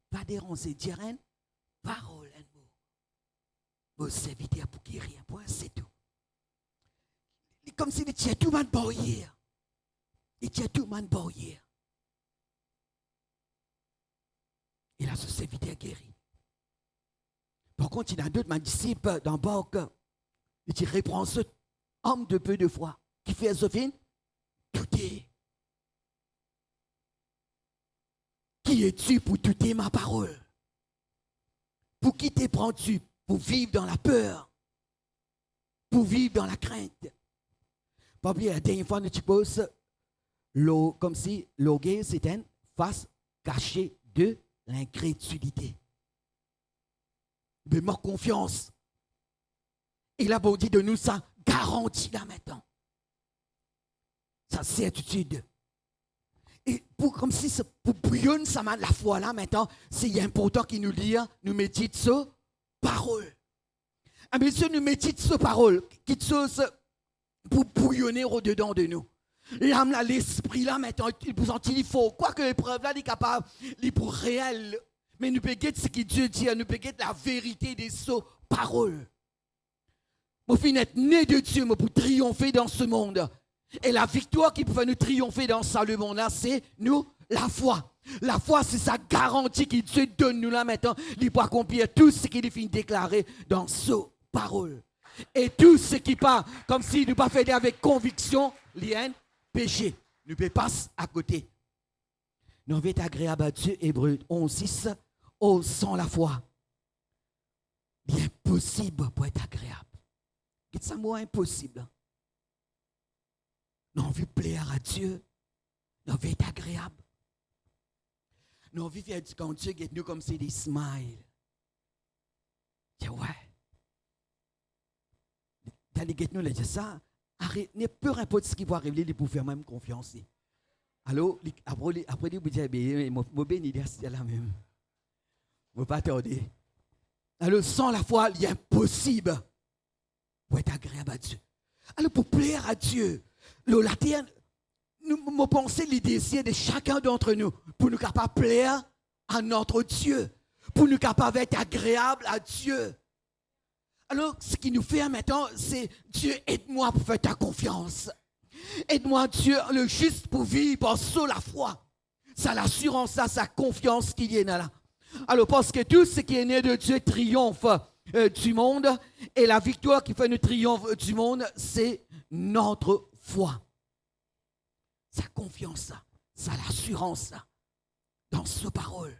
Pas déranger, dire une parole, un mot. Vos serviteurs pour guérir, point, c'est tout. Comme s'il tient tout le monde pour hier. Il tient tout le monde pour hier. Il a ce serviteur guéri. Par contre, il y a d'autres disciples dans le barque. Il dit, reprends ce homme de peu de foi qui fait Zofine, douter. Qui es-tu pour douter ma parole? Pour qui t'es prends-tu? Pour vivre dans la peur? Pour vivre dans la crainte? Pas oublier, la dernière fois, tu poses comme si l'orgueil c'était une face cachée de l'incrédulité. Mais ma confiance. Il a beau dire de nous ça garantie là maintenant. Sa certitude. Et pour comme si pour bouillonner ça la foi là maintenant, c'est important qu'il nous lise, nous médite ce parole. Ah mais Dieu nous médite ce parole, quelque chose pour bouillonner au-dedans de nous. L'âme là, l'esprit là maintenant, il faut quoi que l'épreuve là est capable, il est pour réel. Mais nous peut guetter ce que Dieu dit, nous peut guetter la vérité des sauts parole. Mon fils est né de Dieu pour triompher dans ce monde. Et la victoire qui peut nous triompher dans ce monde-là, c'est nous, la foi. La foi, c'est sa garantie que Dieu donne nous là maintenant. Il peut accomplir tout ce qu'il finit déclarer dans sa parole. Et tout ce qui part, comme s'il ne pas fait avec conviction, lien, péché. Ne peut pas à côté. Nous devons être agréable à Dieu, Hébreux 11:6. Oh, sans la foi, il est impossible pour être agréable. C'est un mot impossible. Nous devons plaire à Dieu. Nous devons être agréable. Nous devons faire du quand Dieu est nous comme c'est des smiles. Ouais. Dans les guettes nous, les ça, peu importe ce qui va arriver, il peut faire même confiance. Alors, après, vous dites, mon béni, c'est la même. Vous ne pas tarder. Alors, sans la foi, il est impossible pour être agréable à Dieu. Alors, pour plaire à Dieu, la terre, nous pensons les désirs de chacun d'entre nous pour nous capables de plaire à notre Dieu, pour nous capables d'être agréables à Dieu. Alors, ce qui nous fait maintenant, c'est Dieu, aide-moi pour faire ta confiance. Aide-moi, Dieu, le juste pour vivre par sur la foi. Ça l'assurance, ça, sa confiance qu'il y a là. Alors, parce que tout ce qui est né de Dieu triomphe du monde, et la victoire qui fait le triomphe du monde, c'est notre foi. Sa confiance, ça l'assurance dans sa parole.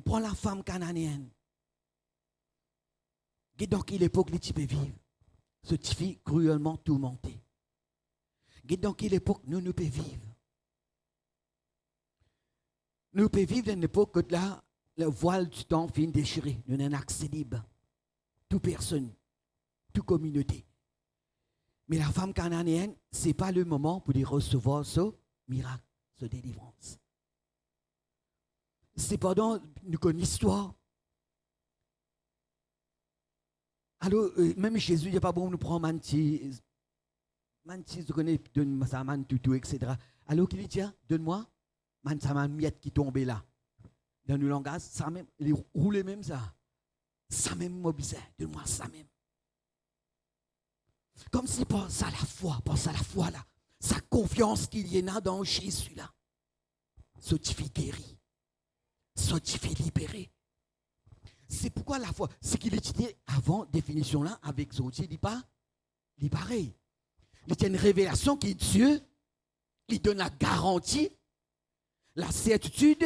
Prends la femme cananéenne. Dans quelle époque les types vivent? Ce type cruellement tourmenté. Dans quelle époque nous pouvons vivre? Nous pouvons vivre dans une époque où là, le voile du temps finit déchiré. Nous n'avons accès libre. Toute personne, toute communauté. Mais la femme cananéenne, ce n'est pas le moment pour recevoir ce miracle, cette délivrance. Cependant, nous connaissons l'histoire. Alors, même Jésus, il n'y a pas bon de nous prendre mantis, tu connais, donne-moi ça, man, toutou, etc. Alors qu'il dit, donne-moi, man, ça, man, miette qui tombe là. Dans le langage, ça même, il roule même ça. Ça même, moi, bizarre, donne-moi ça même. Comme si pense à la foi là, sa confiance qu'il y en a dans Jésus là. Ce qui fait guéri, ce qui fait libérer. C'est pourquoi la foi, ce qu'il étudiait avant, définition là, avec Zodier, il dit pas, il est pareil. Il y a une révélation qui est Dieu, il donne la garantie, la certitude,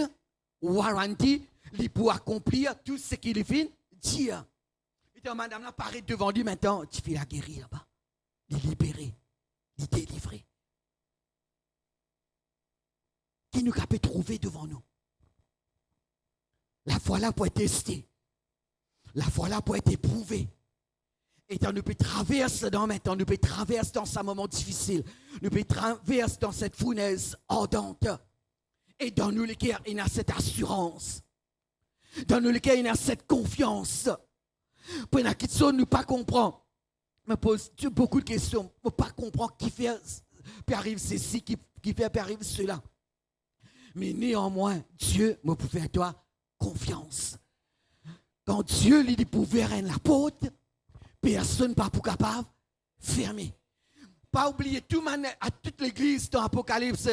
warranty, il peut accomplir tout ce qu'il vient dire. Il dit, madame là, paraît devant lui maintenant, tu fais la guérir là-bas. Il est libéré, il est délivré. Qui nous peut trouver devant nous? La foi là pour être testée. La foi là pour être éprouvée. Et nous pouvons traverser dans maintenant, nous pouvons traverser dans ce moment difficile. Nous pouvons traverser dans cette fournaise ardente. Et dans nous lesquels il y a cette assurance. Dans nous lesquels il y a cette confiance. Pour nous qui ne nous pas comprendre. Je me pose beaucoup de questions. Je ne peux pas comprendre qui fait, puis arrive ceci, qui fait, puis arrive cela. Mais néanmoins, Dieu me peut faire toi confiance. Quand Dieu lui dit pour ouvrir la porte, personne n'est pas capable de fermer. Pas oublier tout à toute l'église dans l'Apocalypse.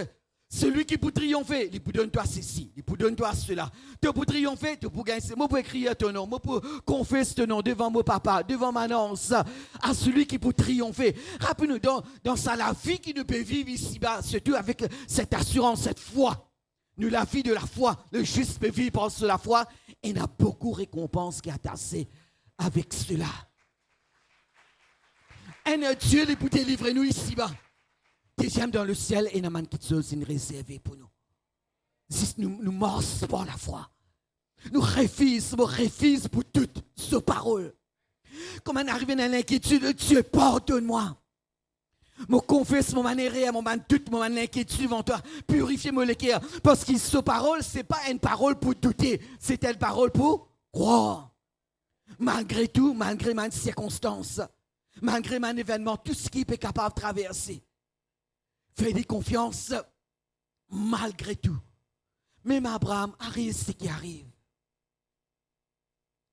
Celui qui peut triompher, il peut donner toi ceci, il peut donner toi cela. Tu peux triompher, tu peux gagner. Moi, je peux écrire ton nom, moi, je peux confesser ton nom devant mon papa, devant ma nonce, à celui qui peut triompher. Rappelez-nous, dans ça, la vie qui nous peut vivre ici-bas, surtout avec cette assurance, cette foi. Nous, la vie de la foi, le juste peut vivre par la foi, et il y a beaucoup de récompenses qui sont attachées avec cela. Un Dieu qui peut délivrer nous ici-bas. Deuxième dans le ciel, et il y a quelque chose réservé pour nous. Nous morce par la foi. Nous refusons pour toute cette parole. Comme on arrive dans l'inquiétude, Dieu, pardonne-moi. Je confesse mon manière, toute mon inquiétude devant toi. Purifiez mon cœur. Parce que cette parole, ce n'est pas une parole pour douter. C'est une parole pour croire. Malgré tout, malgré mes circonstances, malgré mon événement, tout ce qui est capable de traverser. Fais-lui confiance malgré tout. Même Abraham, arrive ce qui arrive.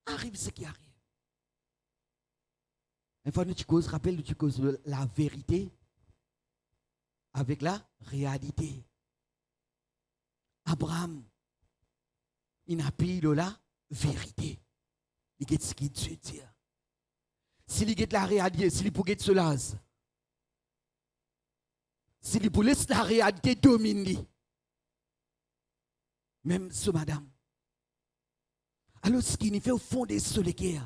Arrive ce qui arrive. Une fois, nous tu causes, rappelle, tu causes la vérité avec la réalité. Abraham, il n'a pas eu la vérité. Il a ce qu'il Dieu dit. S'il y a la réalité, s'il peut get cela, s'il peut laisser la réalité dominer, même ce madame. Alors, ce qui nous fait au fond des soleils,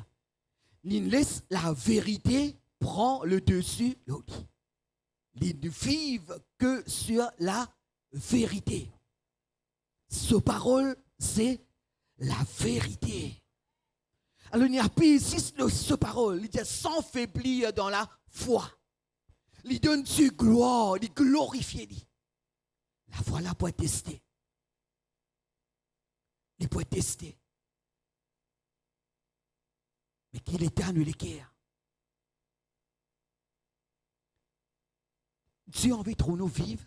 il laisse la vérité prendre le dessus. Ils ne vivent que sur la vérité. Ce parole, c'est la vérité. Alors, il n'y a pas ici ce parole. Il dit sans faiblir dans la foi. Il donne Dieu gloire, il glorifie. La foi là pour être testée. Il peut être testé. Mais qu'il éternue l'équerre. Dieu a envie de nous vivre,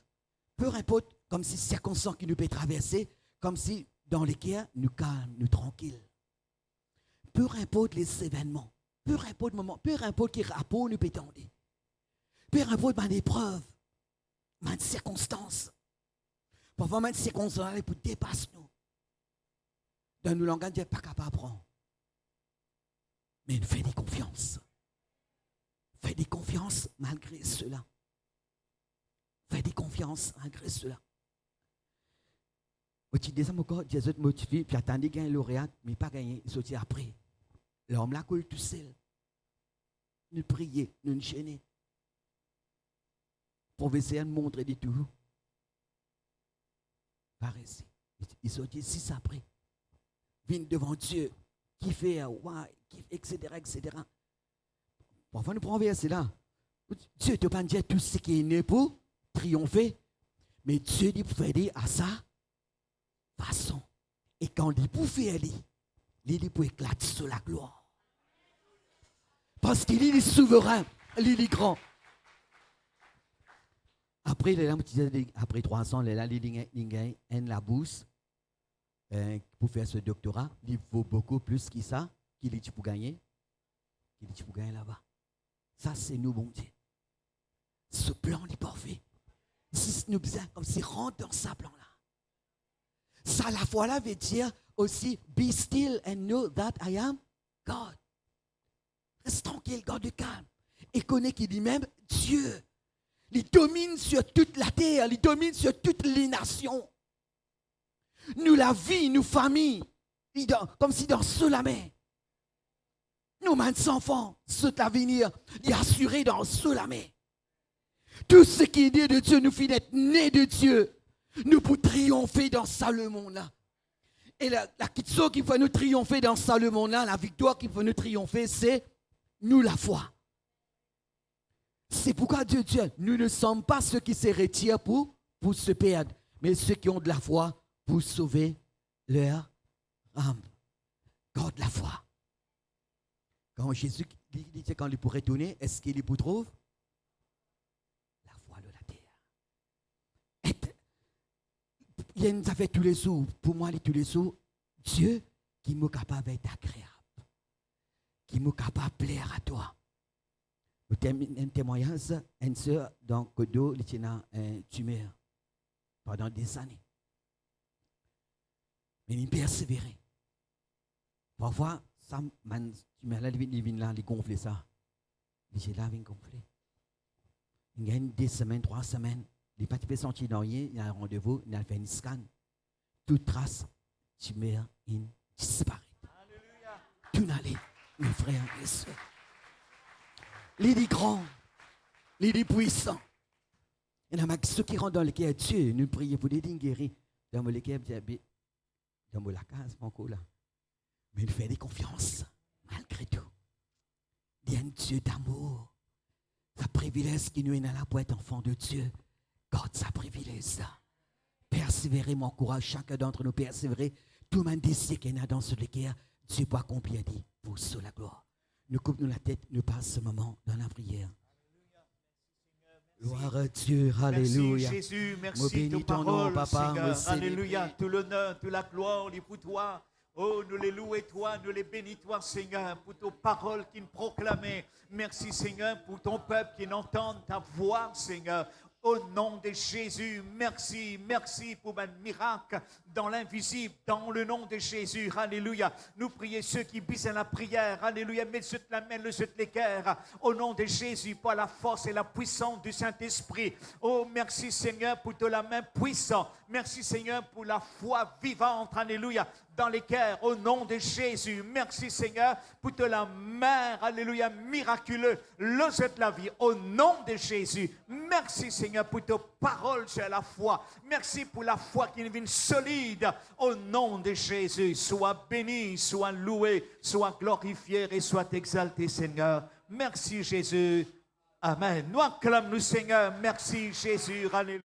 peu importe, comme si circonstances qui nous peut traverser, comme si dans l'équerre, nous calmes, nous tranquilles. Peu importe les événements, peu importe le moment, peu importe qui rapport nous peut tendre. Peu importe les épreuves, les circonstances. Parfois, les circonstances pour dépasser nous. Dans nos langages, Dieu n'est pas capable de prendre. Mais il fait des confiances. Fais des confiances malgré cela. Fais des confiances malgré cela. Tu dis ça, Jésus te motive, puis attendez qu'il y ait un lauréat, mais pas gagné, il sortit après. L'homme là coule tout seul. Nous prions, nous chaîner. Pour essayer de montrer du tout. Par ici. Il sortit 6 après. Vient devant Dieu, qui fait, etc., etc. Parfois, nous prenons verset là. Dieu ne te pas dire tout ce qui est né pour triompher, mais Dieu dit pour faire à sa façon. Et quand il dit pour faire, il dit pour éclater sur la gloire. Parce qu'il est souverain, il est grand. Après, après 300, il a la bourse. Pour faire ce doctorat, il faut beaucoup plus que ça, qu'il est pour gagner, là-bas. Ça, c'est nous, bon Dieu. Ce plan est parfait. Si nous besoin, comme si rentre dans ce plan-là. Ça, la foi là veut dire aussi, be still and know that I am God. Reste tranquille, garde calme. Et connais qu'il dit même Dieu. Il domine sur toute la terre, il domine sur toutes les nations. Nous, la vie, nous, famille, comme si dans cela main. Nous, mes enfants, ceux l'avenir, il est assuré dans cela main. Tout ce qui est né de Dieu, nous finit d'être nés de Dieu. Nous pouvons triompher dans ça le monde-là. Et la question qui peut nous triompher dans ça le monde-là, la victoire qui peut nous triompher, c'est nous la foi. C'est pourquoi Dieu, nous ne sommes pas ceux qui se retirent pour se perdre, mais ceux qui ont de la foi pour sauver leur âme. Garde la foi. Quand Jésus dit quand il pourrait retourner, est-ce qu'il vous trouve? La foi de la terre. Il nous a fait tous les jours, pour moi, tous les jours, Dieu qui m'est capable d'être agréable, qui m'est capable de plaire à toi. Un témoignage, une soeur dans Kodo, elle était une tumeur pendant des années. Mais il persévérait. Parfois, ça, tumeur là, il vient là, il gonfle ça. Il dit là, il gonfle. Il gagne 2 semaines, 3 semaines. Il n'est pas senti dans rien, il a un rendez-vous, il a fait un scan. Toute trace, tumeur, il disparaît. Tout n'allait, mes frères et sœurs. Il est grand, il est puissant. Il y a ceux qui rentrent dans le cœur de Dieu, nous prions pour des dignes guéris. Dans le cœur de Dieu, dans la case, encore là. Mais il fait des confiances, malgré tout. Il y a un Dieu d'amour. Ça privilège qui nous est là pour être enfant de Dieu. God, ça privilège ça. Persévérer, mon courage, chacun d'entre nous persévérer. Tout le monde décide qu'il y a dans ce cœur, Dieu peut accomplir, dit, pour sous la gloire. Nous coupons la tête, nous passons ce moment dans la prière. Gloire à Dieu, alléluia. Merci Jésus, Nous merci bénis de ton parole, nom, papa. Seigneur. Alléluia, tout l'honneur, toute la gloire, est pour toi. Oh, nous les louons toi, nous les bénis toi, Seigneur, pour tes paroles qui nous proclamaient. Merci, Seigneur, pour ton peuple qui entend ta voix, Seigneur. Au nom de Jésus, merci, merci pour un miracle dans l'invisible, dans le nom de Jésus, alléluia. Nous prions ceux qui bisent à la prière, alléluia, mets toute la main, le les cœurs, au nom de Jésus, par la force et la puissance du Saint-Esprit. Oh, merci Seigneur pour la main puissante, merci Seigneur pour la foi vivante, alléluia, dans les cœurs, au nom de Jésus. Merci Seigneur pour la main, alléluia, miraculeuse, de la vie, au nom de Jésus. Merci Seigneur pour tes paroles sur la foi. Merci pour la foi qui devient solide, au nom de Jésus. Sois béni, sois loué, sois glorifié et sois exalté Seigneur. Merci Jésus. Amen. Nous acclamons nous Seigneur. Merci Jésus. Alléluia.